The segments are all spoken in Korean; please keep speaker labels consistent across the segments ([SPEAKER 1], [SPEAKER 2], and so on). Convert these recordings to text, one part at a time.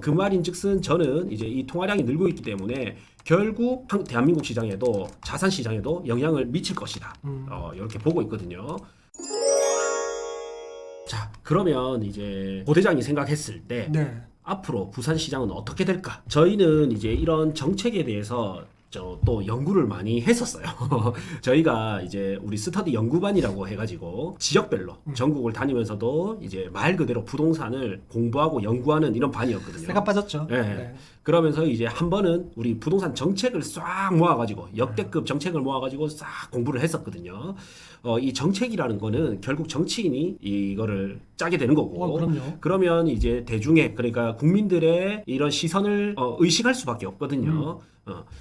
[SPEAKER 1] 그 말인즉슨 저는 이제 이 통화량이 늘고 있기 때문에 결국 대한민국 시장에도 자산 시장에도 영향을 미칠 것이다. 이렇게 보고 있거든요. 자, 그러면 이제 고대장이 생각했을 때
[SPEAKER 2] 네.
[SPEAKER 1] 앞으로 부산 시장은 어떻게 될까? 저희는 이제 이런 정책에 대해서 또 연구를 많이 했었어요. 저희가 이제 우리 스터디 연구반이라고 해가지고 지역별로 전국을 다니면서도 이제 말 그대로 부동산을 공부하고 연구하는 이런 반이었거든요.
[SPEAKER 2] 새가 빠졌죠.
[SPEAKER 1] 네.
[SPEAKER 2] 네.
[SPEAKER 1] 그러면서 이제 한 번은 우리 부동산 정책을 싹 모아가지고 역대급 정책을 모아가지고 싹 공부를 했었거든요. 이 정책이라는 거는 결국 정치인이 이거를 짜게 되는 거고,
[SPEAKER 2] 그럼요.
[SPEAKER 1] 그러면 이제 대중의 그러니까 국민들의 이런 시선을 의식할 수밖에 없거든요.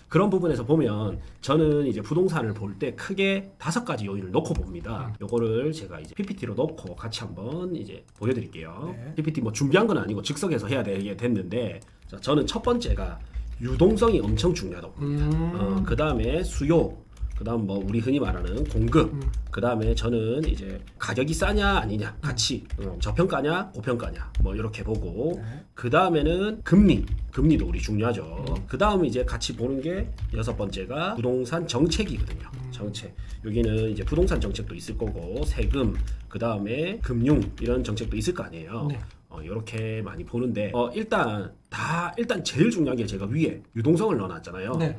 [SPEAKER 1] 그런 부분에서 보면 저는 이제 부동산을 볼 때 크게 5가지 요인을 놓고 봅니다. 요거를 제가 이제 PPT로 놓고 같이 한번 이제 보여드릴게요.
[SPEAKER 2] 네.
[SPEAKER 1] PPT 뭐 준비한 건 아니고 즉석에서 해야 되게 됐는데, 자, 저는 첫 번째가 유동성이 엄청 중요하다고 봅니다. 그 다음에 수요, 그 다음 뭐 우리 흔히 말하는 공급, 그 다음에 저는 이제 가격이 싸냐 아니냐, 가치, 저평가냐 고평가냐 뭐 이렇게 보고,
[SPEAKER 2] 네.
[SPEAKER 1] 그 다음에는 금리도 우리 중요하죠. 그 다음에 이제 같이 보는 게 6번째가 부동산 정책이거든요. 정책. 여기는 이제 부동산 정책도 있을 거고, 세금, 그 다음에 금융 이런 정책도 있을 거 아니에요.
[SPEAKER 2] 네.
[SPEAKER 1] 이렇게 많이 보는데 일단 제일 중요한 게 제가 위에 유동성을 넣어놨잖아요.
[SPEAKER 2] 네.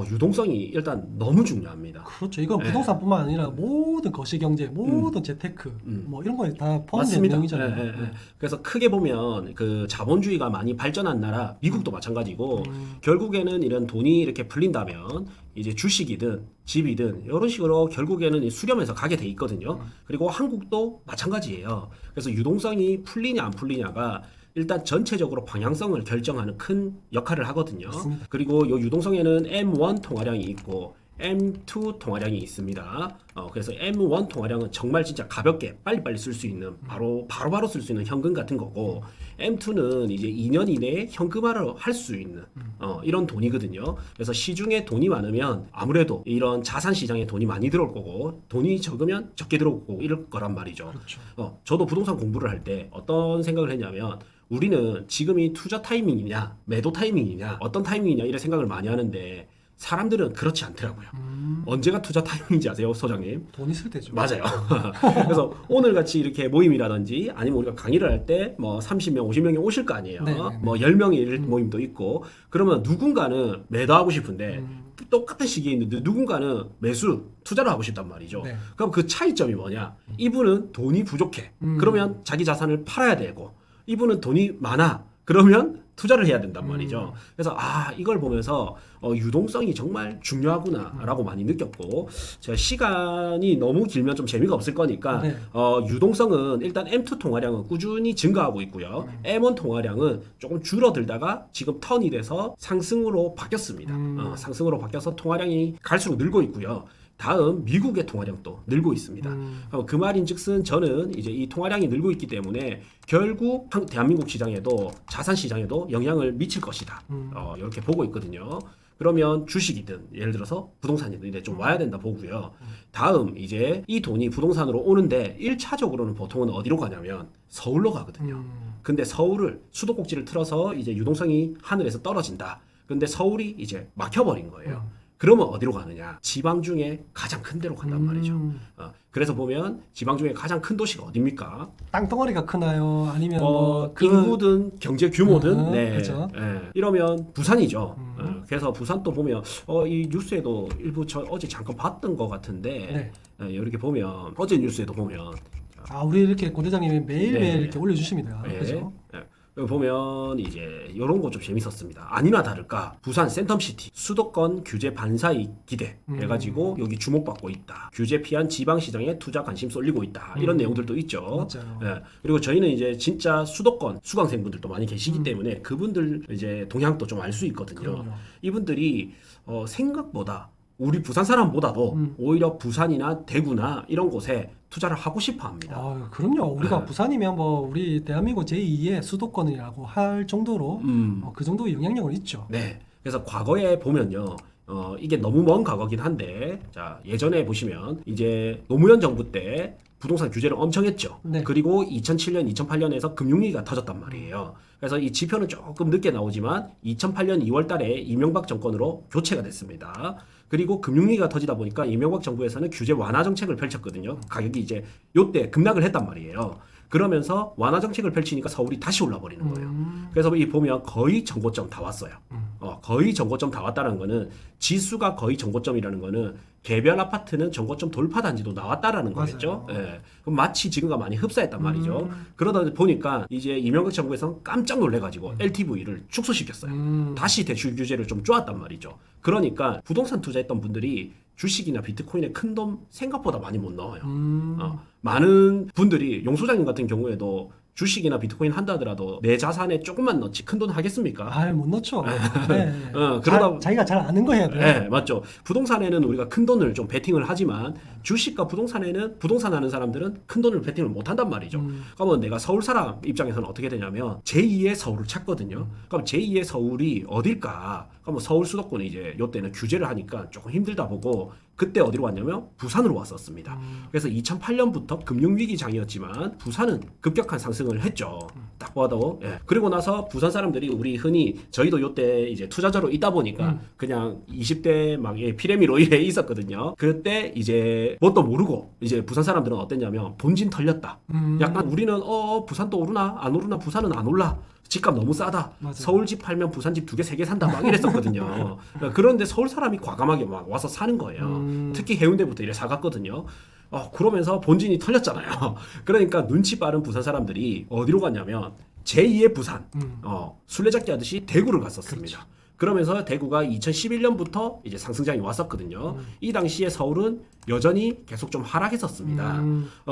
[SPEAKER 1] 유동성이 일단 너무 중요합니다.
[SPEAKER 2] 그렇죠. 이건
[SPEAKER 1] 네.
[SPEAKER 2] 부동산뿐만 아니라 모든 거시경제, 모든 재테크, 뭐 이런 거에 다 포함된
[SPEAKER 1] 맞습니다.
[SPEAKER 2] 내용이잖아요.
[SPEAKER 1] 예, 예, 예. 그래서 크게 보면 그 자본주의가 많이 발전한 나라 미국도 마찬가지고, 결국에는 이런 돈이 이렇게 풀린다면 이제 주식이든 집이든 이런 식으로 결국에는 수렴해서 가게 돼 있거든요. 그리고 한국도 마찬가지예요. 그래서 유동성이 풀리냐 안 풀리냐가 일단 전체적으로 방향성을 결정하는 큰 역할을 하거든요.
[SPEAKER 2] 맞습니다.
[SPEAKER 1] 그리고 이 유동성에는 M1 통화량이 있고 M2 통화량이 있습니다. 그래서 M1 통화량은 정말 진짜 가볍게 빨리빨리 쓸 수 있는 바로 쓸 수 있는 현금 같은 거고, M2는 이제 2년 이내에 현금화를 할 수 있는 이런 돈이거든요. 그래서 시중에 돈이 많으면 아무래도 이런 자산 시장에 돈이 많이 들어올 거고, 돈이 적으면 적게 들어오고 이럴 거란 말이죠.
[SPEAKER 2] 그렇죠.
[SPEAKER 1] 저도 부동산 공부를 할 때 어떤 생각을 했냐면, 우리는 지금이 투자 타이밍이냐 매도 타이밍이냐 어떤 타이밍이냐 이런 생각을 많이 하는데, 사람들은 그렇지 않더라고요. 언제가 투자 타이밍인지 아세요, 소장님?
[SPEAKER 2] 돈 있을 때죠.
[SPEAKER 1] 맞아요. 그래서 오늘 같이 이렇게 모임이라든지 아니면 우리가 강의를 할 때 뭐 30명, 50명이 오실 거 아니에요.
[SPEAKER 2] 네,
[SPEAKER 1] 뭐 10명의 모임도 있고, 그러면 누군가는 매도하고 싶은데 똑같은 시기에 있는데 누군가는 매수, 투자를 하고 싶단 말이죠.
[SPEAKER 2] 네.
[SPEAKER 1] 그럼 그 차이점이 뭐냐? 이분은 돈이 부족해. 그러면 자기 자산을 팔아야 되고, 이분은 돈이 많아. 그러면 투자를 해야 된단 말이죠. 그래서 이걸 보면서 유동성이 정말 중요하구나라고 많이 느꼈고, 제가 시간이 너무 길면 좀 재미가 없을 거니까
[SPEAKER 2] 네.
[SPEAKER 1] 유동성은 일단 M2 통화량은 꾸준히 증가하고 있고요. M1 통화량은 조금 줄어들다가 지금 턴이 돼서 상승으로 바뀌었습니다. 상승으로 바뀌어서 통화량이 갈수록 늘고 있고요. 다음 미국의 통화량도 늘고 있습니다. 그 말인즉슨 저는 이제 이 통화량이 늘고 있기 때문에 결국 대한민국 시장에도 자산 시장에도 영향을 미칠 것이다. 이렇게 보고 있거든요. 그러면 주식이든 예를 들어서 부동산이든 이제 좀 와야 된다 보고요. 다음 이제 이 돈이 부동산으로 오는데 1차적으로는 보통은 어디로 가냐면 서울로 가거든요. 근데 서울을 수도꼭지를 틀어서 이제 유동성이 하늘에서 떨어진다. 근데 서울이 이제 막혀버린 거예요. 그러면 어디로 가느냐? 지방 중에 가장 큰 데로 간단 말이죠. 그래서 보면 지방 중에 가장 큰 도시가 어디입니까?
[SPEAKER 2] 땅덩어리가 크나요? 아니면
[SPEAKER 1] 인구든 경제 규모든
[SPEAKER 2] 그렇죠.
[SPEAKER 1] 이러면 부산이죠. 그래서 부산 또 보면 이 뉴스에도 일부 어제 잠깐 봤던 것 같은데, 이렇게 보면 어제 뉴스에도 보면
[SPEAKER 2] 우리 이렇게 고대장님이 매일매일
[SPEAKER 1] 네.
[SPEAKER 2] 이렇게 올려주십니다.
[SPEAKER 1] 예,
[SPEAKER 2] 그렇죠?
[SPEAKER 1] 예. 여기 보면 이제 이런 거 좀 재밌었습니다. 아니나 다를까 부산 센텀시티 수도권 규제 반사이 기대 해가지고 여기 주목받고 있다. 규제 피한 지방시장에 투자 관심 쏠리고 있다. 이런 내용들도 있죠.
[SPEAKER 2] 맞아요.
[SPEAKER 1] 예. 그리고 저희는 이제 진짜 수도권 수강생분들도 많이 계시기 때문에 그분들 이제 동향도 좀 알 수 있거든요.
[SPEAKER 2] 그럼요.
[SPEAKER 1] 이분들이 생각보다 우리 부산 사람보다도 오히려 부산이나 대구나 이런 곳에 투자를 하고 싶어 합니다.
[SPEAKER 2] 그럼요. 우리가
[SPEAKER 1] 네.
[SPEAKER 2] 부산이면 뭐 우리 대한민국 제2의 수도권이라고 할 정도로 그 정도 영향력은 있죠.
[SPEAKER 1] 네. 그래서 과거에 보면요. 이게 너무 먼 과거긴 한데, 자, 예전에 보시면 이제 노무현 정부 때 부동산 규제를 엄청 했죠.
[SPEAKER 2] 네.
[SPEAKER 1] 그리고 2007년, 2008년에서 금융위기가 터졌단 말이에요. 그래서 이 지표는 조금 늦게 나오지만 2008년 2월 달에 이명박 정권으로 교체가 됐습니다. 그리고 금융위기가 터지다 보니까 이명박 정부에서는 규제 완화 정책을 펼쳤거든요. 가격이 이제 요때 급락을 했단 말이에요. 그러면서 완화 정책을 펼치니까 서울이 다시 올라버리는 거예요. 그래서 이 보면 거의 정고점 다 왔어요. 거의 정고점 다 왔다는 거는 지수가 거의 정고점이라는 거는 개별 아파트는 정고점 돌파 단지도 나왔다라는
[SPEAKER 2] 맞아요.
[SPEAKER 1] 거겠죠. 예. 그럼 마치 지금과 많이 흡사했단 말이죠. 그러다 보니까 이제 이명박 정부에서는 깜짝 놀래가지고 LTV를 축소시켰어요. 다시 대출 규제를 좀 쪼았단 말이죠. 그러니까 부동산 투자했던 분들이 주식이나 비트코인에 큰 돈 생각보다 많이 못 넣어요. 많은 분들이 용 소장님 같은 경우에도 주식이나 비트코인 한다 하더라도 내 자산에 조금만 넣지 큰 돈 하겠습니까?
[SPEAKER 2] 아, 못 넣죠. 네.
[SPEAKER 1] 그러다
[SPEAKER 2] 자기가 잘 아는 거 해야 돼.
[SPEAKER 1] 네, 맞죠. 부동산에는 우리가 큰 돈을 좀 베팅을 하지만 주식과 부동산에는 부동산 하는 사람들은 큰 돈을 베팅을 못 한단 말이죠. 그러면 내가 서울 사람 입장에서는 어떻게 되냐면 제2의 서울을 찾거든요. 그럼 제2의 서울이 어딜까? 그럼 서울 수도권이 이제 요때는 규제를 하니까 조금 힘들다 보고 그때 어디로 왔냐면 부산으로 왔었습니다. 그래서 2008년부터 금융위기장이었지만 부산은 급격한 상승을 했죠. 딱 봐도. 예. 그리고 나서 부산 사람들이 우리 흔히 저희도 요때 이제 투자자로 있다 보니까 그냥 20대 막 피레미로 이래 있었거든요. 그때 이제 뭣도 모르고 이제 부산 사람들은 어땠냐면 본진 털렸다. 약간 우리는 부산 또 오르나 안 오르나 부산은 안 올라. 집값 너무 싸다.
[SPEAKER 2] 맞아요.
[SPEAKER 1] 서울 집 팔면 부산 집 2개, 3개 산다. 막 이랬었거든요. 그런데 서울 사람이 과감하게 막 와서 사는 거예요. 특히 해운대부터 이래 사갔거든요. 그러면서 본진이 털렸잖아요. 그러니까 눈치 빠른 부산 사람들이 어디로 갔냐면 제2의 부산, 술래잡기 하듯이 대구를 갔었습니다.
[SPEAKER 2] 그렇죠.
[SPEAKER 1] 그러면서 대구가 2011년부터 이제 상승장이 왔었거든요. 이 당시에 서울은 여전히 계속 좀 하락했었습니다.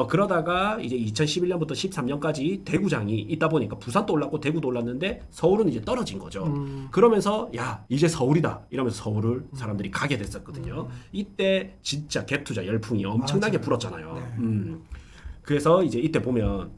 [SPEAKER 1] 그러다가 이제 2011년부터 13년까지 대구장이 있다 보니까 부산도 올랐고 대구도 올랐는데 서울은 이제 떨어진 거죠. 그러면서 야 이제 서울이다 이러면서 서울을 사람들이 가게 됐었거든요. 이때 진짜 갭 투자 열풍이 엄청나게
[SPEAKER 2] 맞아요.
[SPEAKER 1] 불었잖아요.
[SPEAKER 2] 네.
[SPEAKER 1] 그래서 이제 이때 보면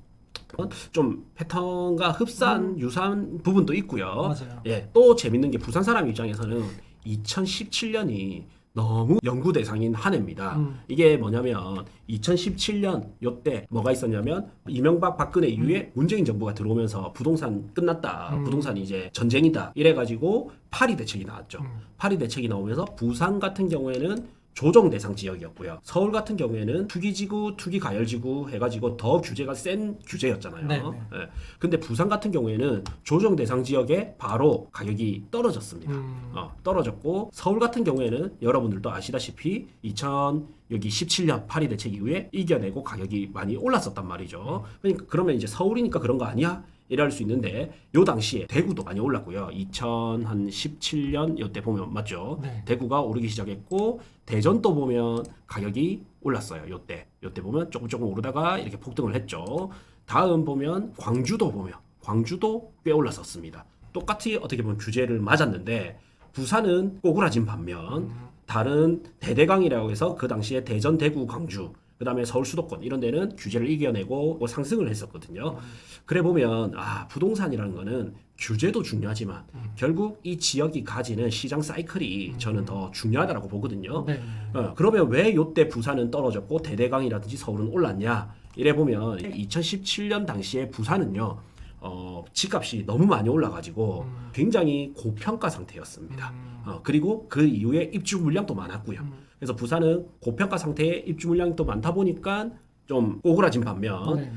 [SPEAKER 1] 좀 패턴과 흡사한 유사한 부분도 있고요.
[SPEAKER 2] 맞아요.
[SPEAKER 1] 예, 또 재밌는 게 부산 사람 입장에서는 2017년이 너무 연구 대상인 한 해입니다. 이게 뭐냐면 2017년 요때 뭐가 있었냐면 이명박 박근혜 이후에 문재인 정부가 들어오면서 부동산 끝났다. 부동산이 이제 전쟁이다. 이래가지고 파리 대책이 나왔죠. 파리 대책이 나오면서 부산 같은 경우에는 조정 대상 지역이었고요. 서울 같은 경우에는 투기지구, 투기가열지구 해가지고 더 규제가 센 규제였잖아요.
[SPEAKER 2] 네, 네.
[SPEAKER 1] 예. 근데 부산 같은 경우에는 조정 대상 지역에 바로 가격이 떨어졌습니다. 떨어졌고 서울 같은 경우에는 여러분들도 아시다시피 2017년 파리 대책 이후에 이겨내고 가격이 많이 올랐었단 말이죠. 그러니까 그러면 이제 서울이니까 그런 거 아니야? 이럴 수 있는데 요 당시에 대구도 많이 올랐고요. 2017년 이때 보면 맞죠?
[SPEAKER 2] 네.
[SPEAKER 1] 대구가 오르기 시작했고 대전도 보면 가격이 올랐어요. 요때 보면 조금 오르다가 이렇게 폭등을 했죠. 다음 보면 광주도 꽤 올랐었습니다. 똑같이 어떻게 보면 규제를 맞았는데 부산은 꼬꾸라진 반면 다른 대대강이라고 해서 그 당시에 대전, 대구, 광주 그 다음에 서울 수도권 이런 데는 규제를 이겨내고 상승을 했었거든요. 그래 보면 부동산이라는 거는 규제도 중요하지만 결국 이 지역이 가지는 시장 사이클이 저는 더 중요하다고 보거든요.
[SPEAKER 2] 네.
[SPEAKER 1] 그러면 왜 요때 부산은 떨어졌고 대대강이라든지 서울은 올랐냐? 이래 보면 2017년 당시에 부산은요. 집값이 너무 많이 올라가지고 굉장히 고평가 상태였습니다. 그리고 그 이후에 입주 물량도 많았고요. 그래서 부산은 고평가 상태의 입주 물량이 또 많다 보니까 좀 오그라진 반면
[SPEAKER 2] 네.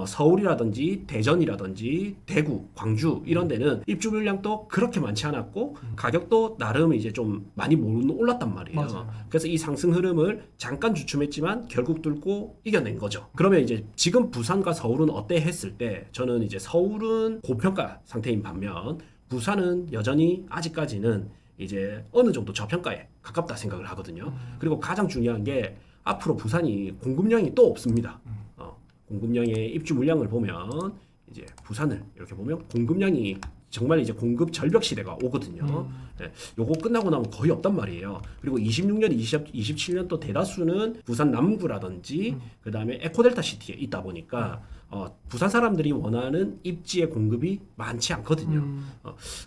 [SPEAKER 1] 서울이라든지 대전이라든지 대구, 광주 이런 데는 입주 물량도 그렇게 많지 않았고 가격도 나름 이제 좀 많이 못 올랐단 말이에요.
[SPEAKER 2] 맞아요.
[SPEAKER 1] 그래서 이 상승 흐름을 잠깐 주춤했지만 결국 뚫고 이겨낸 거죠. 그러면 이제 지금 부산과 서울은 어때 했을 때 저는 이제 서울은 고평가 상태인 반면 부산은 여전히 아직까지는 이제 어느 정도 저평가에 가깝다 생각을 하거든요. 그리고 가장 중요한 게 앞으로 부산이 공급량이 또 없습니다. 공급량의 입주 물량을 보면 이제 부산을 이렇게 보면 공급량이 정말 이제 공급 절벽 시대가 오거든요. 네, 요거 끝나고 나면 거의 없단 말이에요. 그리고 26년, 27년 또 대다수는 부산 남구라든지 그 다음에 에코델타 시티에 있다 보니까 부산 사람들이 원하는 입지의 공급이 많지 않거든요.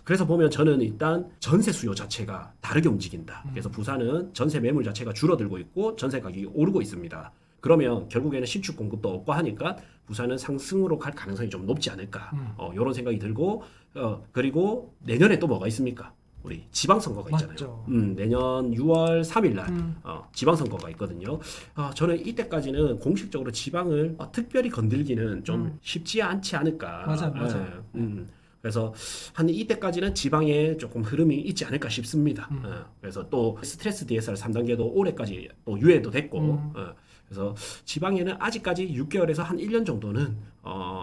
[SPEAKER 1] 그래서 보면 저는 일단 전세 수요 자체가 다르게 움직인다. 그래서 부산은 전세 매물 자체가 줄어들고 있고 전세 가격이 오르고 있습니다. 그러면 결국에는 신축 공급도 없고 하니까 부산은 상승으로 갈 가능성이 좀 높지 않을까. 이런 생각이 들고 그리고 내년에 또 뭐가 있습니까? 우리 지방선거가 있잖아요.
[SPEAKER 2] 맞죠.
[SPEAKER 1] 내년 6월 3일 날 지방선거가 있거든요. 저는 이때까지는 공식적으로 지방을 특별히 건들기는 좀 쉽지 않지 않을까.
[SPEAKER 2] 맞아요.
[SPEAKER 1] 그래서 한 이때까지는 지방에 조금 흐름이 있지 않을까 싶습니다. 그래서 또 스트레스 DSR 3단계도 올해까지 또 유예도 됐고 그래서 지방에는 아직까지 6개월에서 한 1년 정도는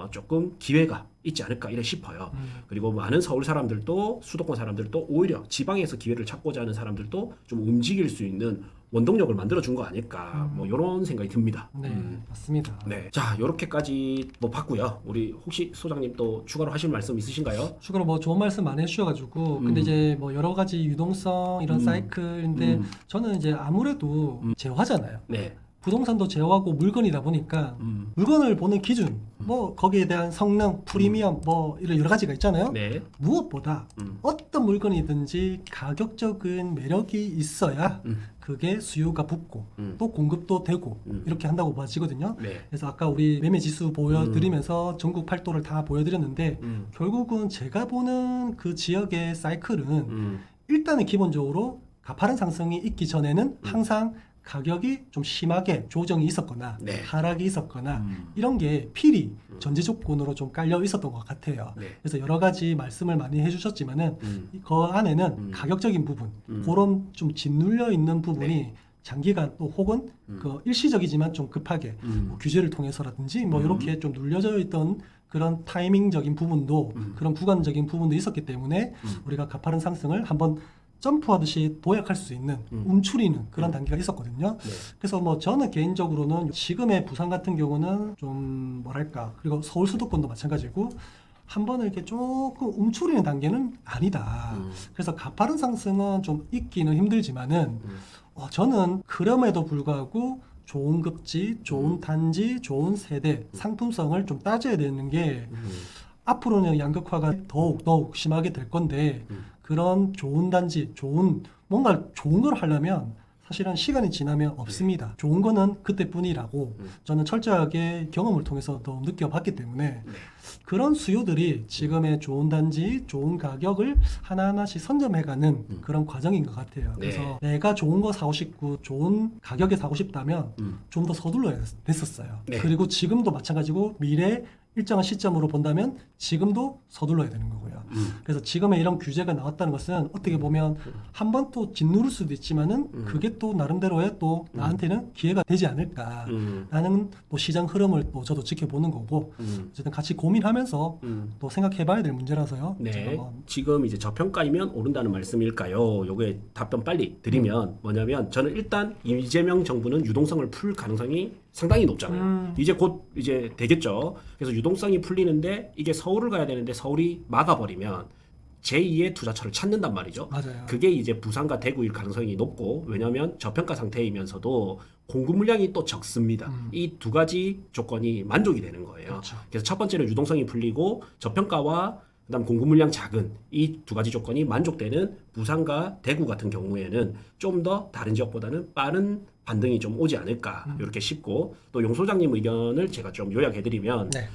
[SPEAKER 1] 조금 기회가 있지 않을까 이래 싶어요. 그리고 많은 서울 사람들도 수도권 사람들도 오히려 지방에서 기회를 찾고자 하는 사람들도 좀 움직일 수 있는 원동력을 만들어준 거 아닐까 뭐 이런 생각이 듭니다.
[SPEAKER 2] 네, 맞습니다.
[SPEAKER 1] 네, 자 이렇게까지 뭐 봤고요. 우리 혹시 소장님 또 추가로 하실 말씀 있으신가요?
[SPEAKER 2] 추가로 뭐 좋은 말씀 많이 해주셔가지고 근데 이제 뭐 여러 가지 유동성 이런 사이클인데 저는 이제 아무래도 재화잖아요.
[SPEAKER 1] 네.
[SPEAKER 2] 부동산도 제어하고 물건이다 보니까 물건을 보는 기준, 뭐 거기에 대한 성능, 프리미엄, 뭐 이런 여러 가지가 있잖아요.
[SPEAKER 1] 네.
[SPEAKER 2] 무엇보다 어떤 물건이든지 가격적인 매력이 있어야 그게 수요가 붙고 또 공급도 되고 이렇게 한다고 봐지거든요.
[SPEAKER 1] 네.
[SPEAKER 2] 그래서 아까 우리 매매 지수 보여드리면서 전국 8도를 다 보여드렸는데 결국은 제가 보는 그 지역의 사이클은 일단은 기본적으로 가파른 상승이 있기 전에는 항상 가격이 좀 심하게 조정이 있었거나
[SPEAKER 1] 네.
[SPEAKER 2] 하락이 있었거나 이런 게 필히 전제 조건으로 좀 깔려 있었던 것 같아요.
[SPEAKER 1] 네.
[SPEAKER 2] 그래서 여러 가지 말씀을 많이 해주셨지만은 그 안에는 가격적인 부분, 그런 좀 짓눌려 있는 부분이
[SPEAKER 1] 네.
[SPEAKER 2] 장기간 또 혹은 그 일시적이지만 좀 급하게 뭐 규제를 통해서라든지 뭐 이렇게 좀 눌려져 있던 그런 타이밍적인 부분도 그런 구간적인 부분도 있었기 때문에 우리가 가파른 상승을 한번 점프하듯이 도약할 수 있는 움츠리는 그런 단계가 있었거든요.
[SPEAKER 1] 네.
[SPEAKER 2] 그래서 뭐 저는 개인적으로는 지금의 부산 같은 경우는 좀 뭐랄까 그리고 서울 수도권도 마찬가지고 한 번을 이렇게 조금 움츠리는 단계는 아니다. 그래서 가파른 상승은 좀 있기는 힘들지만은 저는 그럼에도 불구하고 좋은 급지, 좋은 단지, 좋은 세대, 상품성을 좀 따져야 되는 게 앞으로는 양극화가 더욱 심하게 될 건데 그런 좋은 단지, 뭔가 좋은 걸 하려면 사실은 시간이 지나면 없습니다. 좋은 거는 그때뿐이라고 저는 철저하게 경험을 통해서 더 느껴봤기 때문에 그런 수요들이 지금의 좋은 단지, 좋은 가격을 하나하나씩 선점해가는 그런 과정인 것 같아요.
[SPEAKER 1] 네.
[SPEAKER 2] 그래서 내가 좋은 거 사고 싶고 좋은 가격에 사고 싶다면 좀 더 서둘러야 됐었어요.
[SPEAKER 1] 네.
[SPEAKER 2] 그리고 지금도 마찬가지고 미래 일정한 시점으로 본다면 지금도 서둘러야 되는 거고요. 그래서 지금의 이런 규제가 나왔다는 것은 어떻게 보면 한 번 또 짓누를 수도 있지만은 그게 또 나름대로의 또 나한테는 기회가 되지 않을까라는 또 시장 흐름을 또 저도 지켜보는 거고 어쨌든 같이 고민하면서 또 생각해봐야 될 문제라서요. 제가
[SPEAKER 1] 네.
[SPEAKER 2] 뭐
[SPEAKER 1] 지금 이제 저평가이면 오른다는 말씀일까요? 요게 답변 빨리 드리면 뭐냐면 저는 일단 이재명 정부는 유동성을 풀 가능성이 상당히 높잖아요. 이제 곧 이제 되겠죠. 그래서 유동성이 풀리는데 이게 서울을 가야 되는데 서울이 막아버리면 제2의 투자처를 찾는단 말이죠.
[SPEAKER 2] 맞아요.
[SPEAKER 1] 그게 이제 부산과 대구일 가능성이 높고 왜냐하면 저평가 상태이면서도 공급 물량이 또 적습니다. 이 두 가지 조건이 만족이 되는 거예요.
[SPEAKER 2] 그렇죠.
[SPEAKER 1] 그래서 첫 번째는 유동성이 풀리고 저평가와 그다음 공급 물량 작은 이 두 가지 조건이 만족되는 부산과 대구 같은 경우에는 좀 더 다른 지역보다는 빠른 반등이 좀 오지 않을까 이렇게 싶고 또 용 소장님 의견을 제가 좀 요약해드리면
[SPEAKER 2] 네.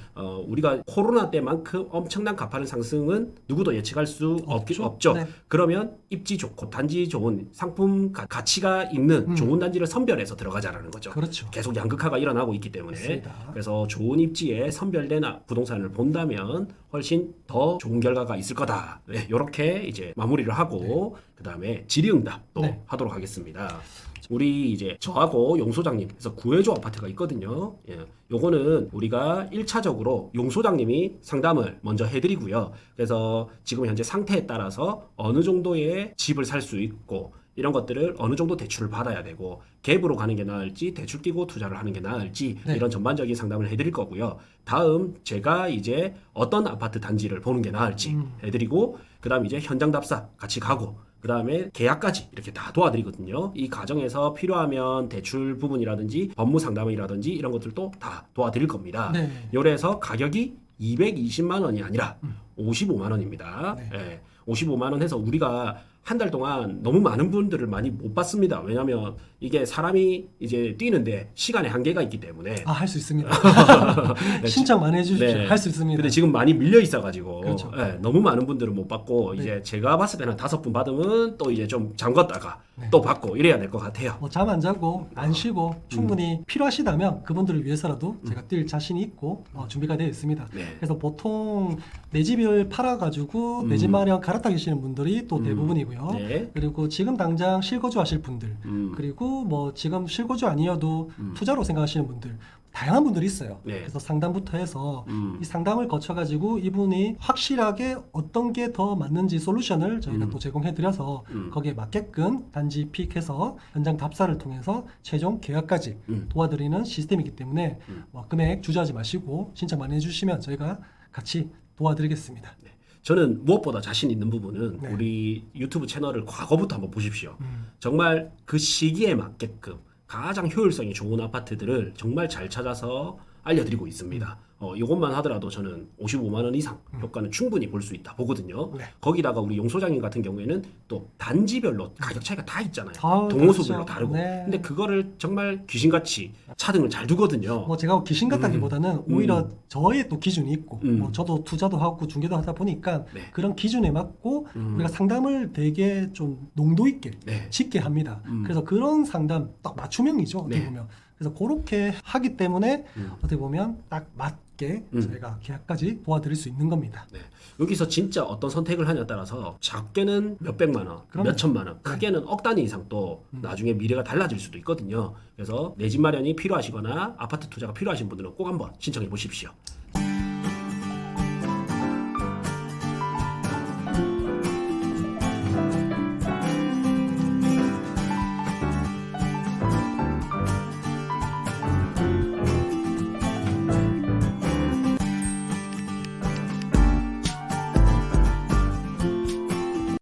[SPEAKER 1] 우리가 코로나 때만큼 엄청난 가파른 상승은 누구도 예측할 수 없죠.
[SPEAKER 2] 네.
[SPEAKER 1] 그러면 입지 좋고 단지 좋은 상품 가치가 있는 좋은 단지를 선별해서 들어가자라는 거죠.
[SPEAKER 2] 그렇죠.
[SPEAKER 1] 계속 양극화가 일어나고 있기 때문에
[SPEAKER 2] 맞습니다.
[SPEAKER 1] 그래서 좋은 입지에 선별된 부동산을 본다면 훨씬 더 좋은 결과가 있을 거다. 네, 이렇게 이제 마무리를 하고 그다음에 질의응답 또
[SPEAKER 2] 네.
[SPEAKER 1] 하도록 하겠습니다. 우리 이제 저하고 용 소장님 그래서 구해줘 아파트가 있거든요. 예. 요거는 우리가 1차적으로 용 소장님이 상담을 먼저 해드리고요. 그래서 지금 현재 상태에 따라서 어느 정도의 집을 살 수 있고 이런 것들을 어느 정도 대출을 받아야 되고 갭으로 가는 게 나을지 대출 끼고 투자를 하는 게 나을지
[SPEAKER 2] 네.
[SPEAKER 1] 이런 전반적인 상담을 해드릴 거고요. 다음 제가 이제 어떤 아파트 단지를 보는 게 나을지 해드리고 그다음 이제 현장 답사 같이 가고 그 다음에 계약까지 이렇게 다 도와드리거든요. 이 과정에서 필요하면 대출 부분이라든지 법무 상담이라든지 이런 것들도 다 도와드릴 겁니다.
[SPEAKER 2] 네.
[SPEAKER 1] 요래서 가격이 220만 원이 아니라 55만 원입니다.
[SPEAKER 2] 네.
[SPEAKER 1] 예, 55만 원 해서 우리가 한 달 동안 너무 많은 분들을 많이 못 봤습니다. 왜냐하면 이게 사람이 이제 뛰는데 시간의 한계가 있기 때문에.
[SPEAKER 2] 할 수 있습니다.
[SPEAKER 1] 네,
[SPEAKER 2] 신청 많이 해주십시오.
[SPEAKER 1] 네.
[SPEAKER 2] 할 수 있습니다.
[SPEAKER 1] 근데 지금 많이 밀려 있어가지고
[SPEAKER 2] 그렇죠.
[SPEAKER 1] 예, 너무 많은 분들은 못 받고
[SPEAKER 2] 네.
[SPEAKER 1] 이제 제가 봤을 때는 5분 받으면 또 이제 좀 잠갔다가
[SPEAKER 2] 네.
[SPEAKER 1] 또 받고 이래야 될 것 같아요.
[SPEAKER 2] 뭐 잠 안 자고 안 쉬고 충분히 필요하시다면 그분들을 위해서라도 제가 뛸 자신이 있고 준비가 되어 있습니다.
[SPEAKER 1] 네.
[SPEAKER 2] 그래서 보통 내 집을 팔아가지고 내 집 마련 갈아타 계시는 분들이 또 대부분이고요.
[SPEAKER 1] 네.
[SPEAKER 2] 그리고 지금 당장 실거주 하실 분들 그리고 뭐 지금 실거주 아니어도 투자로 생각하시는 분들 다양한 분들이 있어요.
[SPEAKER 1] 네.
[SPEAKER 2] 그래서 상담부터 해서 이 상담을 거쳐가지고 이분이 확실하게 어떤 게 더 맞는지 솔루션을 저희가 또 제공해드려서 거기에 맞게끔 단지 픽해서 현장 답사를 통해서 최종 계약까지 도와드리는 시스템이기 때문에 뭐 금액 주저하지 마시고 신청 많이 해주시면 저희가 같이 도와드리겠습니다.
[SPEAKER 1] 저는 무엇보다 자신 있는 부분은
[SPEAKER 2] 네.
[SPEAKER 1] 우리 유튜브 채널을 과거부터 한번 보십시오. 정말 그 시기에 맞게끔 가장 효율성이 좋은 아파트들을 정말 잘 찾아서 알려드리고 있습니다. 이것만 하더라도 저는 55만 원 이상 효과는 충분히 볼 수 있다 보거든요.
[SPEAKER 2] 네.
[SPEAKER 1] 거기다가 우리 용 소장님 같은 경우에는 또 단지별로 가격 차이가 다 있잖아요.
[SPEAKER 2] 아우,
[SPEAKER 1] 동호수별로
[SPEAKER 2] 그렇죠.
[SPEAKER 1] 다르고.
[SPEAKER 2] 네.
[SPEAKER 1] 근데 그거를 정말 귀신같이 차등을 잘 두거든요.
[SPEAKER 2] 뭐 제가 귀신 같다기보다는 오히려 저의 또 기준이 있고 뭐 저도 투자도 하고 중개도 하다 보니까
[SPEAKER 1] 네.
[SPEAKER 2] 그런 기준에 맞고 우리가 상담을 되게 좀 농도 있게
[SPEAKER 1] 네.
[SPEAKER 2] 쉽게 합니다. 그래서 그런 상담 딱 맞춤형이죠. 어떻게
[SPEAKER 1] 네.
[SPEAKER 2] 보면. 그래서 그렇게 하기 때문에 어떻게 보면 딱 맞게 저희가 계약까지 도와드릴 수 있는 겁니다.
[SPEAKER 1] 네. 여기서 진짜 어떤 선택을 하냐에 따라서 작게는 몇백만 원,
[SPEAKER 2] 그럼요.
[SPEAKER 1] 몇천만 원, 크게는 억 단위 이상 또 나중에 미래가 달라질 수도 있거든요. 그래서 내 집 마련이 필요하시거나 아파트 투자가 필요하신 분들은 꼭 한번 신청해 보십시오.